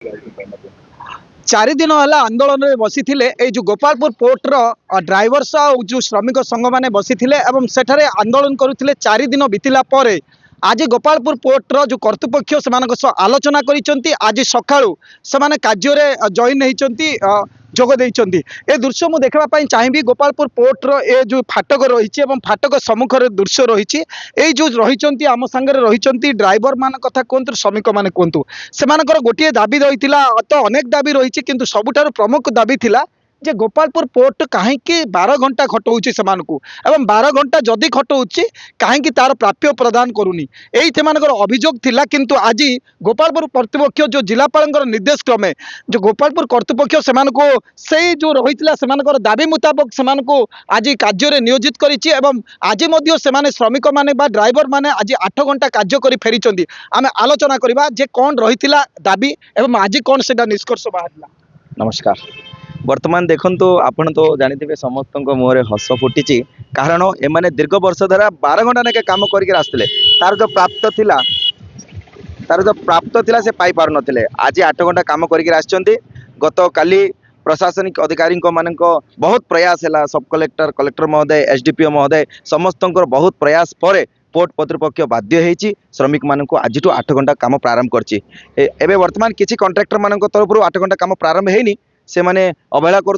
चारि दिन है आंदोलन में बसी जो गोपालपुर पोर्टर ड्राइवर्स जो श्रमिक संघ मैंने बसी सेठारे आंदोलन करुले 4 दिन बीतला आज गोपालपुर पोर्टर जो कर्तृपक्ष से आलोचना कर आज सका से कार्य जॉइन होती जोग देइचंती ए दृश्य मु देखापी चाहिए गोपालपुर पोर्टर ए जो फाटक रही फाटक सम्मुख दृश्य रही जो रही आम सांगे रही ड्राइवर मान कथा कहतु श्रमिक मैंने कहतु से गोटे दाबी रही तो अनेक दाबी रही किंतु सबुठार प्रमुख दाबी थिला जे गोपालपुर पोर्ट कहीं 12 घंटा खटाऊँच से 12 घंटा जदि खटाऊँच कहीं तार प्राप्य प्रदान करूनी यही अभियोग थिला किंतु आज गोपालपुर कर्तृपक्ष जो जिलापाल निर्देश क्रमे जो गोपालपुर कर्तृपक्ष से जो रही दाबी मुताबक से आज कार्य नियोजित करी आज से श्रमिक मैंने ड्राइवर मैंने आज 8 घंटा कार्य कर फेरी आम आलोचना करवा जे कौन रही दाबी एवं आज कौन से निष्कर्ष बाहर। नमस्कार। वर्तमान देखंतु आपण तो जानिथिबे समस्त मुहरे हस फुटी कारण एमाने दीर्घ वर्ष द्वारा 12 घंटा नाके काम करके आसते तार जो प्राप्त थिला से पाई पार नथिले आज 8 घंटा काम करके आछंती। गत काली प्रशासनिक अधिकारी बहुत प्रयास है सब कलेक्टर महोदय एसडीपीओ महोदय समस्त बहुत प्रयास पर पोर्ट कर्तृपक्ष बाध्य होती श्रमिक मान आज 8 घंटा काम प्रारंभ कर वर्तमान किसी कंट्राक्टर मान तरफ 8 घंटा काम प्रारंभ होनी से माने अवहेला कर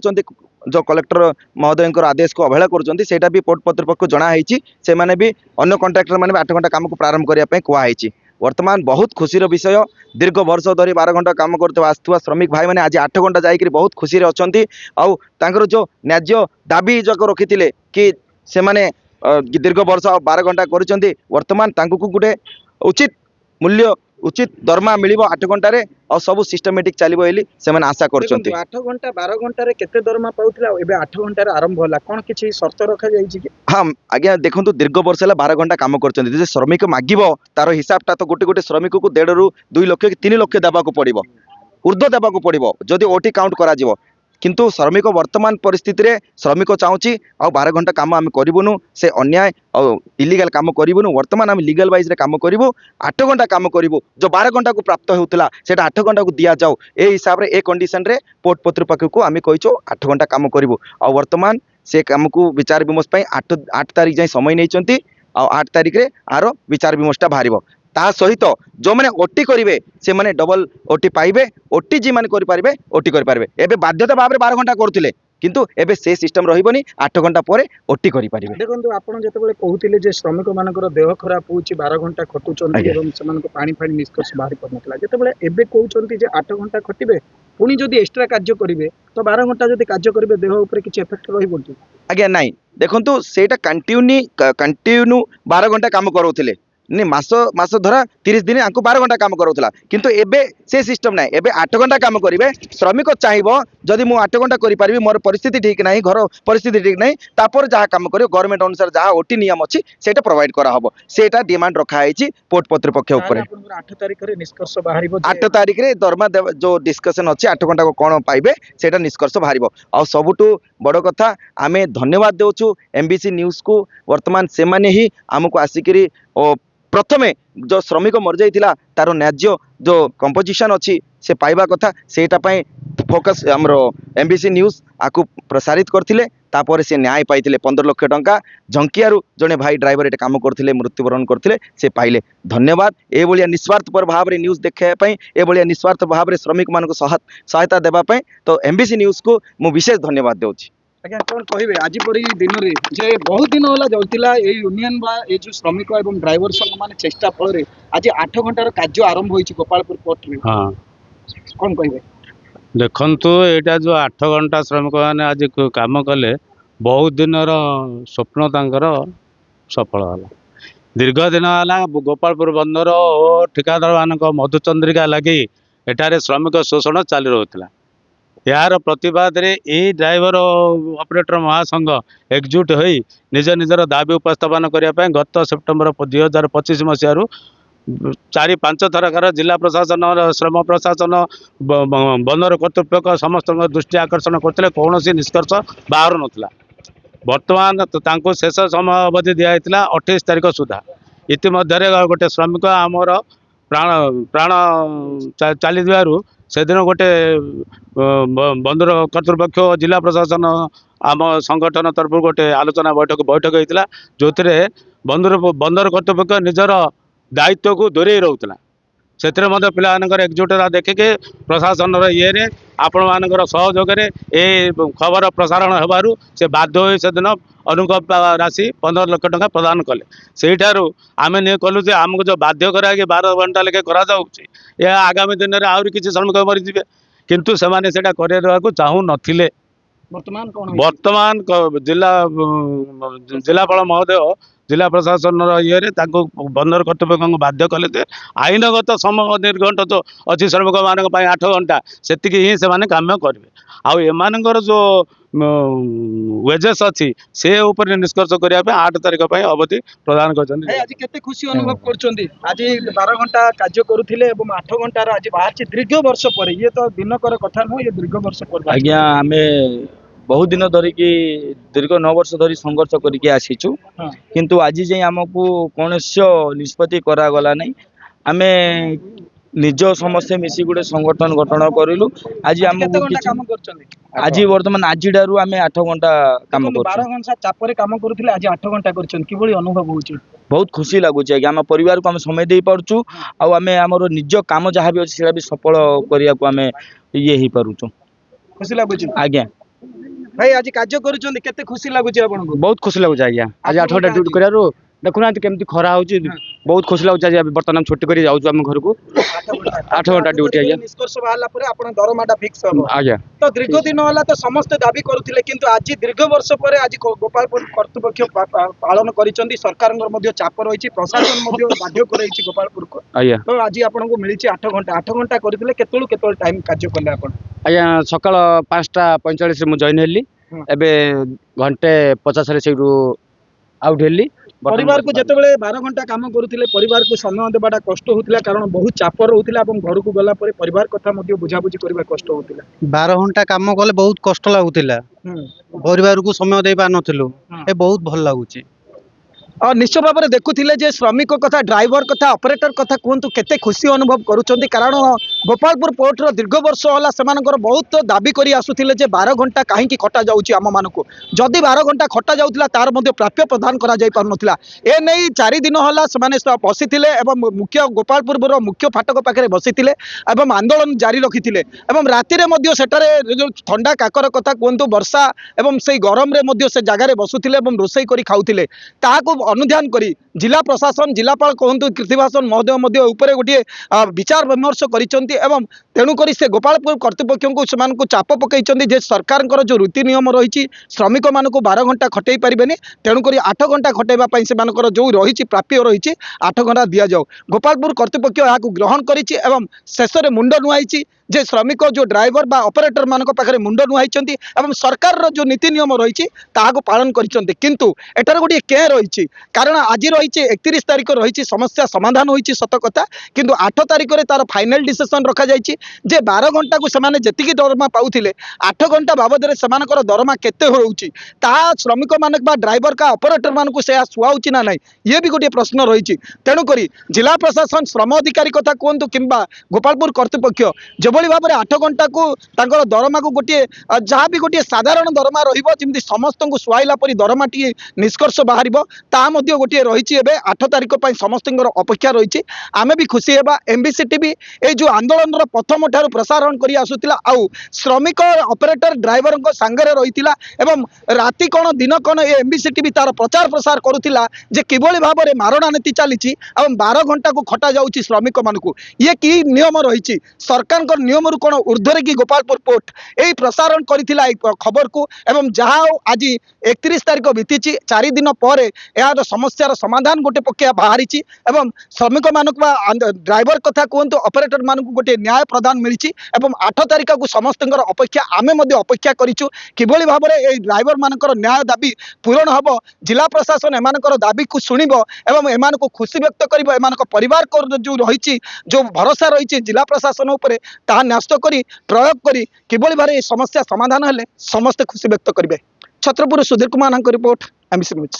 जो कलेक्टर महोदय आदेश को अवहेला कर भी पोर्ट कर्तृपक्ष जनाई से माने भी अन्य कंट्राक्टर मैंने 8 घंटा काम को प्रारंभ करने कहुई। वर्तमान बहुत खुशीर विषय दीर्घ वर्ष धरी 12 घंटा काम करते श्रमिक भाई मैंने आज 8 घंटा जाकर बहुत खुशी अच्छा जो न्याज्य दाबी जक रखी कि से माने दीर्घ वर्ष 12 घंटा कर वर्तमान गोटे उचित मूल्य उचित दरमा मिल 8 घंटे और सब सिस्टमेटिक चलो से आशा कर 8 घंटा 12 घंटे केते दरमा पाउथला एबे 8 घंटे आरंभ होला कोन किछि शर्त रखा जाइछि कि हाँ आज्ञा देखो दीर्घ वर्ष है 12 घंटा काम कर श्रमिक मागिब तार हिसाबटा तो गोटे गोटे श्रमिक को 1.5 ରୁ 2 लक्ष कि 3 लक्ष देवा पड़ो ऊर्ध्व देवा पड़ो जदि ओटी काउंट करा किंतु श्रमिक वर्तमान परिस्थिति रे श्रमिक चाहूँगी आ 12 घंटा काम आम करूँ से अन्याय और इलीगल काम करूँ वर्तमान आम लीगल वाइज रे काम करूँ 8 घंटा काम करूँ जो 12 घंटा को प्राप्त होता से 8 घंटा को दि जाऊ ए हिसाब से ए कंडीशन रे पोर्ट कर्तृपक्ष को आम कहीचु 8 घंटा काम करूँ आ वर्तमान से काम को विचार विमर्श 8 तारीख जाए समय नहीं 8 तारीख रे आर विचार विमर्शटा बाहर ता सहित जो मैंने ओटी करेंगे से मैंने डबल ओटी पाइबे ओटी जी मैंने करें ओटी करें एवं बाध्यता भाव में 12 घंटा करुले किंतु एबे से सिस्टम रही 8 घंटा पर ओटी करें। देखो आप जो कहते श्रमिक मान देह खराब हो 12 घंटा खटुंट पानी फाणी निष्कर्ष बाहर करना जो कहते 8 घंटा खटे पुणी जदि एक्सट्रा कार्य करेंगे तो 12 घंटा जब कार्य करेंगे देह उपर किसी इफेक्ट रही आज्ञा नाई देखो सेटा कंटिन्यू 12 घंटा काम करोले नहीं मास धरा 30 दिन आपको 12 घंटा काम करूला किंतु एबे से सिस्टम ना एबे 8 घंटा काम करेंगे श्रमिक चाहिए जदि मुझे 8 घंटा करें मोर परिस्थिति ठीक ना घर परिस्थिति ठीक ना तापर जहाँ काम कर गवर्नमेंट अनुसार जहाँ ओटी नियम अच्छी से प्रोवाइड कराब से डिमांड रखाई पोर्ट कर्तृपक्ष 8 तारीख निष्कर्ष बाहर 8 तारीख दरमा जो डिस्कसन अच्छी 8 घंटा को कौन पाइबे से निष्कर्ष बाहर आ सबुठू बड़ कथा आम धन्यवाद देवचु एमबीसी न्यूज को वर्तमान से माने ही आमको आसिक प्रथमे जो श्रमिक मर जाइथिला तार न्याज्य जो कंपोजिशन अच्छी से पाइबा कथा सेटा पई फोकस हमरो एमबीसी न्यूज आकु प्रसारित करथिले तापर से न्याय पाइथिले 15 लाख टंका झंकियारू जने भाई ड्राइवर एटा काम करथिले मृत्युवरण करथिले से पाइले। धन्यवाद ए बलिया निस्वार्थ पर भाव रे न्यूज देखै पई ए बलिया निस्वार्थ भाव रे श्रमिक मान को सहायता देबा पई तो एमबीसी न्यूज को मु विशेष धन्यवाद देउछि। आज्ञा कौन कहे आज परी दिन में जे बहुत दिन है जाता यूनियन ये जो श्रमिक और ड्राइवर संघ मान चेष्टा फल आज 8 घंटार कार्य आरंभ हो गोपालपुर पोर्ट में हाँ कौन कहे देखंतु एटा जो 8 घंटा श्रमिक मैंने आज काम कले बहुत दिन स्वप्न तांकर सफल है दीर्घ दिन है गोपालपुर बंदर और ठिकादार मान मधुचंद्रिका लगी एठारे श्रमिक शोषण चली रहा यार प्रतिवाद रे यही ड्राइवर ऑपरेटर महासंघ एकजुट हो निज निजर दाबी उपस्थापन करने गत सेप्टेम्बर 2025 मसीह 4-5 थरकार जिला प्रशासन श्रम प्रशासन बंदर कर्तृपक्ष समस्त दृष्टि आकर्षण करते कौन निष्कर्ष बाहर नाला बर्तमान तो शेष समय अवधि दिखाई 28 तारीख सुधा इतिम्य गोटे श्रमिक आमर प्राण चली ସେଦିନ ଗୋଟେ ବନ୍ଦର କର୍ତ୍ତୃପକ୍ଷ ଜିଲ୍ଲା ପ୍ରଶାସନ ଆମ ସଂଗଠନ ତରଫରୁ ଗୋଟେ ଆଲୋଚନା ବୈଠକ ହେଇଥିଲା, ଯେଉଁଥିରେ ବନ୍ଦର କର୍ତ୍ତୃପକ୍ଷ ନିଜର ଦାୟିତ୍ୱକୁ ଦୂରେଇ ରହୁଥିଲା। ସେଥିରେ ମଧ୍ୟ ପିଲାମାନଙ୍କର ଏକଜୁଟତା ଦେଖିକି ପ୍ରଶାସନର ଇଏରେ ଆପଣମାନଙ୍କର ସହଯୋଗରେ ଏ ଖବର ପ୍ରସାରଣ ହେବାରୁ ସେ ବାଧ୍ୟ ହୋଇ ସେଦିନ ଅନୁକମ୍ପା ରାଶି 15 ଲକ୍ଷ ଟଙ୍କା ପ୍ରଦାନ କଲେ। ସେଇଠାରୁ ଆମେ କଲୁ ଯେ ଆମକୁ ଯେଉଁ ବାଧ୍ୟ କରାଇକି 12 ଘଣ୍ଟା ଲେଖେ କରାଯାଉଛି, ଏହା ଆଗାମୀ ଦିନରେ ଆହୁରି କିଛି ଶ୍ରମିକ ମରିଯିବେ, କିନ୍ତୁ ସେମାନେ ସେଇଟା କରେଇ ଦେବାକୁ ଚାହୁଁନଥିଲେ। ବର୍ତ୍ତମାନ ଜିଲ୍ଲାପାଳ ମହୋଦୟ ଜିଲ୍ଲା ପ୍ରଶାସନର ଇଏରେ ତାଙ୍କୁ ବନ୍ଦର କର୍ତ୍ତୃପକ୍ଷଙ୍କୁ ବାଧ୍ୟ କଲେ ଯେ ଆଇନଗତ ସମୟ ନିର୍ଘଣ୍ଟ ଯେଉଁ ଅଛି ଶ୍ରମିକମାନଙ୍କ ପାଇଁ 8 ଘଣ୍ଟା, ସେତିକି ହିଁ ସେମାନେ କାମ କରିବେ। ଆଉ ଏମାନଙ୍କର ଯେଉଁ ୱେଜେସ୍ ଅଛି ସେ ଉପରେ ନିଷ୍କର୍ଷ କରିବା ପାଇଁ 8 ତାରିଖ ପାଇଁ ଅବଧି ପ୍ରଦାନ କରିଛନ୍ତି। ଆଜି କେତେ ଖୁସି ଅନୁଭବ କରୁଛନ୍ତି? ଆଜି 12 ଘଣ୍ଟା କାର୍ଯ୍ୟ କରୁଥିଲେ ଏବଂ 8 ଘଣ୍ଟାର ଆଜି ବାହାରିଛି ଦୀର୍ଘ ବର୍ଷ ପରେ। ଇଏ ତ ଦିନକର କଥା ନୁହଁ, ଇଏ ଦୀର୍ଘ ବର୍ଷ ପରେ। ଆଜ୍ଞା, ଆମେ ବହୁତ ଦିନ ଧରିକି ଦୀର୍ଘ 9 ବର୍ଷ ଧରି ସଂଘର୍ଷ କରିକି ଆସିଛୁ, କିନ୍ତୁ ଆଜି ଯାଇ ଆମକୁ କୌଣସି ନିଷ୍ପତ୍ତି କରାଗଲା ନାହିଁ। ଆମେ ନିଜ ସମସ୍ତେ ମିଶି ଗୋଟେ ସଂଗଠନ ଗଠନ କରିଲୁ। ଆଜି ଆମକୁ କିଛି ଆଜି ବର୍ତ୍ତମାନ ଆଜିଠାରୁ ଆମେ 8 ଘଣ୍ଟା କାମ କରୁଛୁ। 12 ଘଣ୍ଟା ଚାପରେ କାମ କରୁଥିଲେ, ଆଜି 8 ଘଣ୍ଟା କରିଛନ୍ତି। କିଭଳି ଅନୁଭବ ହଉଛି? ବହୁତ ଖୁସି ଲାଗୁଛି ଆଜ୍ଞା। ଆମ ପରିବାରକୁ ଆମେ ସମୟ ଦେଇ ପାରୁଛୁ, ଆଉ ଆମେ ଆମର ନିଜ କାମ ଯାହା ବି ଅଛି ସେଟା ବି ସଫଳ କରିବାକୁ ଆମେ ଇଏ ହେଇପାରୁଛୁ। ଖୁସି ଲାଗୁଛି ଆଜ୍ଞା। ଭାଇ, ଆଜି କାର୍ଯ୍ୟ କରୁଛନ୍ତି, କେତେ ଖୁସି ଲାଗୁଛି ଆପଣଙ୍କୁ? ବହୁତ ଖୁସି ଲାଗୁଛି ଆଜ୍ଞା। ଆଜି 8 ଘଣ୍ଟା ଡ୍ୟୁଟି କରିବାରୁ ଦେଖୁନାହାନ୍ତି କେମିତି ଖରା ହଉଛି, ବହୁତ ଖୁସି ଲାଗୁଛି। ଆଜି ବର୍ତ୍ତମାନ ଛୁଟି କରି ଯାଉଛୁ ଆମ ଘରକୁ। 8 ଘଣ୍ଟା ଡ୍ୟୁଟି ଆଜ୍ଞା। ନିଷ୍କର୍ଷ ବାହାରିଲା ପରେ ଆପଣ ଦରମାଟା ଫିକ୍ସ ହବ ଆଜ୍ଞା। ତ ଦୀର୍ଘ ଦିନ ହେଲା ତ ସମସ୍ତେ ଦାବି କରୁଥିଲେ, କିନ୍ତୁ ଆଜି ଦୀର୍ଘ ବର୍ଷ ପରେ ଆଜି ଗୋପାଳପୁର କର୍ତ୍ତୃପକ୍ଷ ପାଳନ କରିଛନ୍ତି। ସରକାରଙ୍କର ମଧ୍ୟ ଚାପ ରହିଛି, ପ୍ରଶାସନ ମଧ୍ୟ ବାଧ୍ୟ କରାଇଛି ଗୋପାଳପୁରକୁ। ଆଜ୍ଞା। ତ ଆଜି ଆପଣଙ୍କୁ ମିଳିଛି 8 ଘଣ୍ଟା। 8 ଘଣ୍ଟା କରିଥିଲେ, କେତେବେଳୁ କେତେବେଳେ ଟାଇମ କାର୍ଯ୍ୟ କଲେ ଆପଣ? ଆଜ୍ଞା, ସକାଳ 5ଟା 45 ମୁଁ ଜଏନ୍ ହେଲି। ଏବେ 1:50 ସେଇଠୁ ଆଉଟ୍ ହେଲି। ପରିବାରକୁ ଯେତେବେଳେ 12 ଘଣ୍ଟା କାମ କରୁଥିଲେ, ପରିବାରକୁ ସମୟ ଦେବାଟା କଷ୍ଟ ହଉଥିଲା, କାରଣ ବହୁତ ଚାପ ରହୁଥିଲା ଏବଂ ଘରକୁ ଗଲା ପରେ ପରିବାର କଥା ମଧ୍ୟ ବୁଝାବୁଝି କରିବା କଷ୍ଟ ହଉଥିଲା। 12 ଘଣ୍ଟା କାମ କଲେ ବହୁତ କଷ୍ଟ ଲାଗୁଥିଲା, ପରିବାରକୁ ସମୟ ଦେଇ ପାରୁନଥିଲୁ। ଏ ବହୁତ ଭଲ ଲାଗୁଛି। ନିଶ୍ଚୟ ଭାବରେ ଦେଖୁଥିଲେ ଯେ ଶ୍ରମିକ କଥା, ଡ୍ରାଇଭର କଥା, ଅପରେଟର କଥା କୁହନ୍ତୁ, କେତେ ଖୁସି ଅନୁଭବ କରୁଛନ୍ତି। କାରଣ ଗୋପାଳପୁର ପୋର୍ଟର ଦୀର୍ଘ ବର୍ଷ ହେଲା ସେମାନଙ୍କର ବହୁତ ଦାବି କରି ଆସୁଥିଲେ ଯେ 12 ଘଣ୍ଟା କାହିଁକି ଖଟା ଯାଉଛି ଆମମାନଙ୍କୁ। ଯଦି 12 ଘଣ୍ଟା ଖଟା ଯାଉଥିଲା ତାର ମଧ୍ୟ ପ୍ରାପ୍ୟ ପ୍ରଦାନ କରାଯାଇ ପାରୁନଥିଲା। ଏ ନେଇ 4 ଦିନ ହେଲା ସେମାନେ ବସିଥିଲେ ଏବଂ ଗୋପାଳପୁରର ମୁଖ୍ୟ ଫାଟକ ପାଖରେ ବସିଥିଲେ ଏବଂ ଆନ୍ଦୋଳନ ଜାରି ରଖିଥିଲେ। ଏବଂ ରାତିରେ ମଧ୍ୟ ସେଠାରେ ଯେଉଁ ଥଣ୍ଡା କାକର କଥା କୁହନ୍ତୁ, ବର୍ଷା ଏବଂ ସେଇ ଗରମରେ ମଧ୍ୟ ସେ ଜାଗାରେ ବସୁଥିଲେ ଏବଂ ରୋଷେଇ କରି ଖାଉଥିଲେ। ତାହାକୁ ଅନୁଧ୍ୟାନ କରି ଜିଲ୍ଲା ପ୍ରଶାସନ, ଜିଲ୍ଲାପାଳ କୁହନ୍ତୁ, କୀର୍ତ୍ତିବାସନ ମହୋଦୟ ମଧ୍ୟ ଉପରେ ଗୋଟିଏ ବିଚାର ବିମର୍ଶ କରିଛନ୍ତି ଏବଂ ତେଣୁକରି ସେ ଗୋପାଳପୁର କର୍ତ୍ତୃପକ୍ଷଙ୍କୁ ସେମାନଙ୍କୁ ଚାପ ପକାଇଛନ୍ତି ଯେ ସରକାରଙ୍କର ଯେଉଁ ରୀତି ନିୟମ ରହିଛି, ଶ୍ରମିକମାନଙ୍କୁ 12 ଘଣ୍ଟା ଖଟେଇ ପାରିବେନି, ତେଣୁକରି 8 ଘଣ୍ଟା ଖଟେଇବା ପାଇଁ ସେମାନଙ୍କର ଯେଉଁ ରହିଛି ପ୍ରାପ୍ୟ ରହିଛି 8 ଘଣ୍ଟା ଦିଆଯାଉ। ଗୋପାଳପୁର କର୍ତ୍ତୃପକ୍ଷ ଏହାକୁ ଗ୍ରହଣ କରିଛି ଏବଂ ଶେଷରେ ମୁଣ୍ଡ ନୁଆଇଛି ଯେ ଶ୍ରମିକ ଯେଉଁ ଡ୍ରାଇଭର ବା ଅପରେଟର ମାନଙ୍କ ପାଖରେ ମୁଣ୍ଡ ନୁଆଇଛନ୍ତି ଏବଂ ସରକାରର ଯେଉଁ ନୀତି ନିୟମ ରହିଛି ତାହାକୁ ପାଳନ କରିଛନ୍ତି। କିନ୍ତୁ ଏଠାରେ ଗୋଟିଏ କେ ରହିଛି, କାରଣ ଆଜି ରହିଛି 31 ତାରିଖ ରହିଛି, ସମସ୍ୟା ସମାଧାନ ହୋଇଛି ସତ କଥା, କିନ୍ତୁ 8 ତାରିଖରେ ତାର ଫାଇନାଲ ଡିସିସନ ରଖାଯାଇଛି ଯେ 12 ଘଣ୍ଟାକୁ ସେମାନେ ଯେତିକି ଦରମା ପାଉଥିଲେ 8 ଘଣ୍ଟା ବାବଦରେ ସେମାନଙ୍କର ଦରମା କେତେ ହେଉଛି ତାହା ଶ୍ରମିକ ମାନେ ବା ଡ୍ରାଇଭର କା ଅପରେଟର ମାନଙ୍କୁ ସେ ସୁହାଉଛି ନା ନାହିଁ, ଇଏ ବି ଗୋଟିଏ ପ୍ରଶ୍ନ ରହିଛି। ତେଣୁକରି ଜିଲ୍ଲା ପ୍ରଶାସନ, ଶ୍ରମ ଅଧିକାରୀ କଥା କୁହନ୍ତୁ କିମ୍ବା ଗୋପାଳପୁର କର୍ତ୍ତୃପକ୍ଷ ଯେଭଳି ଭାବରେ 8 ଘଣ୍ଟାକୁ ତାଙ୍କର ଦରମାକୁ ଗୋଟିଏ ଯାହା ବି ଗୋଟିଏ ସାଧାରଣ ଦରମା ରହିବ, ଯେମିତି ସମସ୍ତଙ୍କୁ ସୁହାଇଲା ପରି ଦରମାଟିଏ ନିଷ୍କର୍ଷ ବାହାରିବ, ତାହା ମଧ୍ୟ ଗୋଟିଏ ରହିଛି। ଏବେ 8 ତାରିଖ ପାଇଁ ସମସ୍ତଙ୍କର ଅପେକ୍ଷା ରହିଛି। ଆମେ ବି ଖୁସି ହେବା। MBC TV এই ଯେଉଁ ଆନ୍ଦୋଳନର ପ୍ରଥମ ଠାରୁ ପ୍ରସାରଣ କରି ଆସୁଥିଲା, ଆଉ ଶ୍ରମିକ ଅପରେଟର ଡ୍ରାଇଭରଙ୍କ ସାଙ୍ଗରେ ରହିଥିଲା ଏବଂ ରାତି କ'ଣ ଦିନ କ'ଣ ଏ MBC TV ତାର ପ୍ରଚାର ପ୍ରସାର କରୁଥିଲା ଯେ କିଭଳି ଭାବରେ ମାରଣା ନୀତି ଚାଲିଛି ଏବଂ 12 ଘଣ୍ଟାକୁ ଖଟା ଯାଉଛି ଶ୍ରମିକମାନଙ୍କୁ। ଇଏ କି ନିୟମ ରହିଛି, ସରକାରଙ୍କ ନିୟମରୁ କ'ଣ ଊର୍ଦ୍ଧ୍ୱରେ କି ଗୋପାଳପୁର ପୋର୍ଟ এই ପ୍ରସାରଣ କରିଥିଲା এই ଖବରକୁ। ଏବଂ ଯାହା ହେଉ ଆଜି 31 ତାରିଖ ବିତିଛି, 4 ଦିନ ପରେ ଏହାର ସମସ୍ୟାର ସମାଧାନ ଗୋଟେ ପକ୍ଷିଆ ବାହାରିଛି ଏବଂ ଶ୍ରମିକମାନଙ୍କୁ ବା ଡ୍ରାଇଭର କଥା କୁହନ୍ତୁ, ଅପରେଟର ମାନଙ୍କୁ ଗୋଟିଏ ନ୍ୟାୟ ପ୍ରଦାନ ମିଳିଛି ଏବଂ 8 ତାରିଖକୁ ସମସ୍ତଙ୍କର ଅପେକ୍ଷା। ଆମେ ମଧ୍ୟ ଅପେକ୍ଷା କରିଛୁ କିଭଳି ଭାବରେ এই ଡ୍ରାଇଭର ମାନଙ୍କର ନ୍ୟାୟ ଦାବି ପୂରଣ ହେବ, ଜିଲ୍ଲା ପ୍ରଶାସନ ଏମାନଙ୍କର ଦାବିକୁ ଶୁଣିବ ଏବଂ ଏମାନଙ୍କୁ ଖୁସି ବ୍ୟକ୍ତ କରିବ। ଏମାନଙ୍କ ପରିବାର ଯେଉଁ ରହିଛି, ଯେଉଁ ଭରସା ରହିଛି ଜିଲ୍ଲା ପ୍ରଶାସନ ଉପରେ, ତାହା ନ୍ୟସ୍ତ କରି ପ୍ରୟୋଗ କରି କିଭଳି ଭାବରେ এই ସମସ୍ୟା ସମାଧାନ ହେଲେ ସମସ୍ତେ ଖୁସି ବ୍ୟକ୍ତ କରିବେ। ଛତ୍ରପୁର ସୁଧୀର କୁମାରଙ୍କ ରିପୋର୍ଟ, MBC ନ୍ୟୁଜ୍।